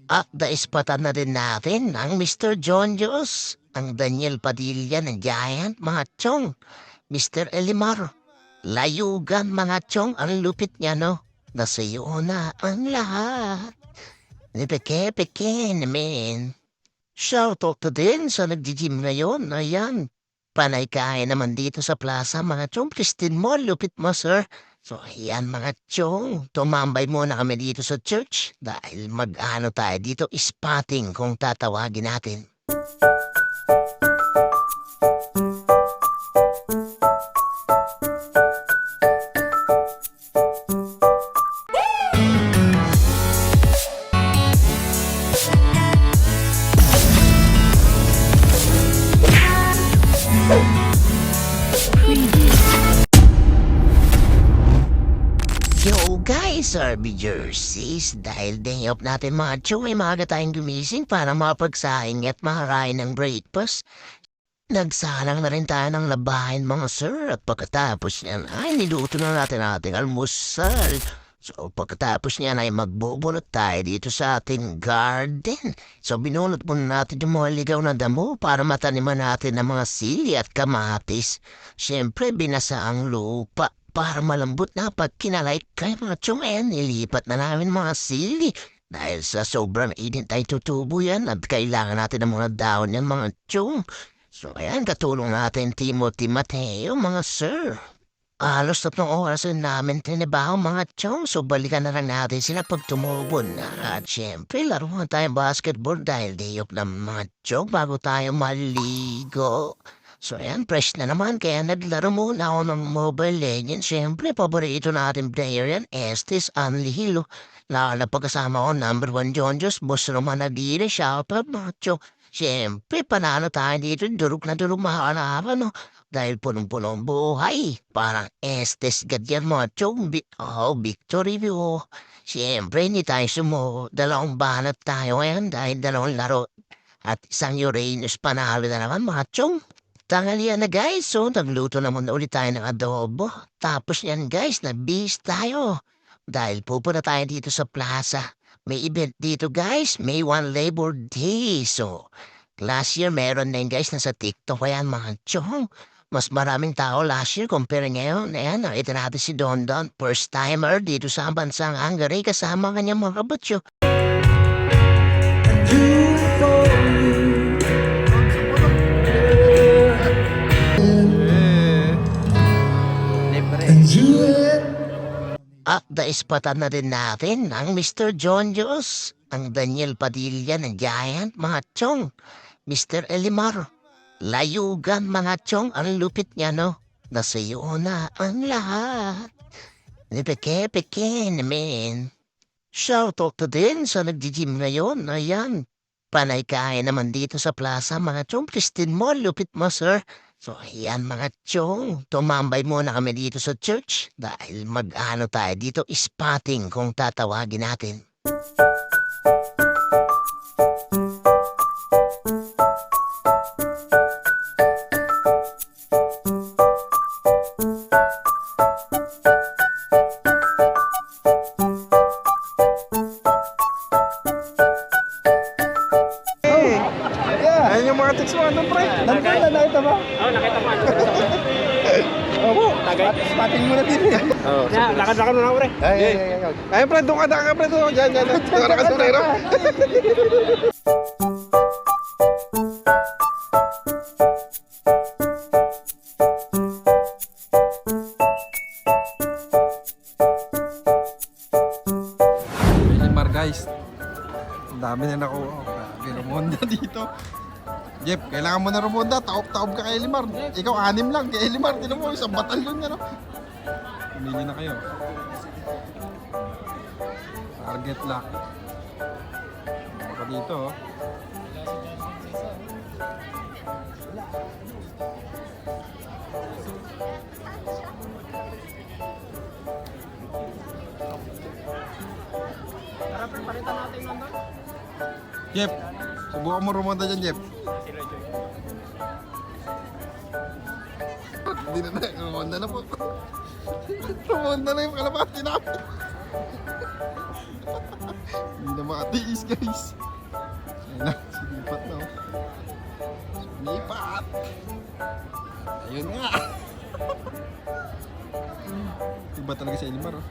At daispatan na din natin ang Mr. John Dios, ang Daniel Padilla ng Giant, mga chong. Mr. Elimar, layugan mga chong, ang lupit niya no. Nasa'yo na ang lahat. Ni peke-peke namin. Shoutout to din sa nagji-gym ngayon. Ayan. Panay kain naman dito sa plaza mga chong. Christine mo, lupit mo sir. So ayan mga chong. Tumambay muna kami dito sa church. Dahil mag-ano tayo dito, spotting kung tatawagin natin. Yo guys, RB Jerseys, dahil day off natin mga chong ay maaga tayong gumising para mapagsaing at makakain ng breakfast. Nagsalang na rin tayo ng labahin mga sir at pagkatapos niyan ay niluto na natin ating almusal. So pagkatapos niyan ay magbubunot tayo dito sa ating garden. So binunot muna natin yung mga ligaw na damo para mataniman natin ng mga sili at kamatis. Siyempre binasa ang lupa para malambot na pag kinalay kay mga chong ayan nilipat na namin mga sili. Dahil sa sobrang init ay tutubo yan at kailangan natin ng mga daon yan mga chong. So ayan, katulong natin Timothy Mateo mga sir. Alos 3 oras rin namin tinibaho mga chong, so balikan na lang natin sila pag tumubo na. At syempre, laruan tayo basketball dahil day off na mga chong bago tayo maligo. So ayan, fresh na naman kaya naglaro muna ako ng Mobile Legends. Syempre, paborito natin player yan, Estes Anlihilo. Lalo na pagkasama ko, number 1 John Diyos, Boss Roman Aguirre, shoutout mga chong. Siyempre, panalo tayo dito, durog na durog mahalaman, no? Dahil punong-punong buhay. Parang Estes ganyan mga chong. Victory view. Siyempre, hindi tayo sumo. 2 banat tayo ngayon dahil 2 laro. At isang Uranus panalo na naman mga chong. Tanghalian na guys, so nagluto naman na ulit tayo ng adobo. Tapos yan guys, nabihis tayo. Dahil pupunta tayo dito sa plaza. May event dito guys, May 1 Labor Day. So, last year meron na yun guys nasa TikTok. Kaya mga chong, mas maraming tao last year compare ngayon. Ayan, nakita natin si Don Don, first timer dito sa bansang Hungary kasama kanyang mga kabatyo. At daispatan na din natin ang Mr. John Dios, ang Daniel Padilla ng Giant, mga chong. Mr. Elimar, layugan mga chong, ang lupit niya no. Nasa'yo na ang lahat. Ni peke-peke namin. Shoutout to din sa nagji-gym ngayon, ayan. Panay kain naman dito sa plaza mga chong. Christine mo, lupit mo sir. So ayan mga chong, tumambay muna kami dito sa church dahil mag-ano tayo dito, spotting kung tatawagin natin. Ayun yung mga text mo, ano pre? Nandun na, nakita mo? Oo, nakita ko. Oo, spotting mo na din eh. Oo. Lakad-lakad mo na, pre. Ayun pre, doon ka pre, doon. Diyan. Doon ka sa sombrero. Elimar guys. Ang dami na nakuha. Grabe, lumonda dito. Jeff, kailangan mo na rumonda. Taob-taob ka kay Elimar. Ikaw 6 lang kay Elimar. Tinan mo, isang batalyon niya, no? Pumili na kayo. Target lock. Ano ka dito, oh. Harapin palitan natin nandun. Jeff, subukan mo rumonda dyan, Jeff. Hindi na na, rumonda na po. Rumonda na yung kalapati namin. makatiis guys. Ayun na, sinipat na oh. Sinipat! Ayun nga! Iba talaga si Elimar oh.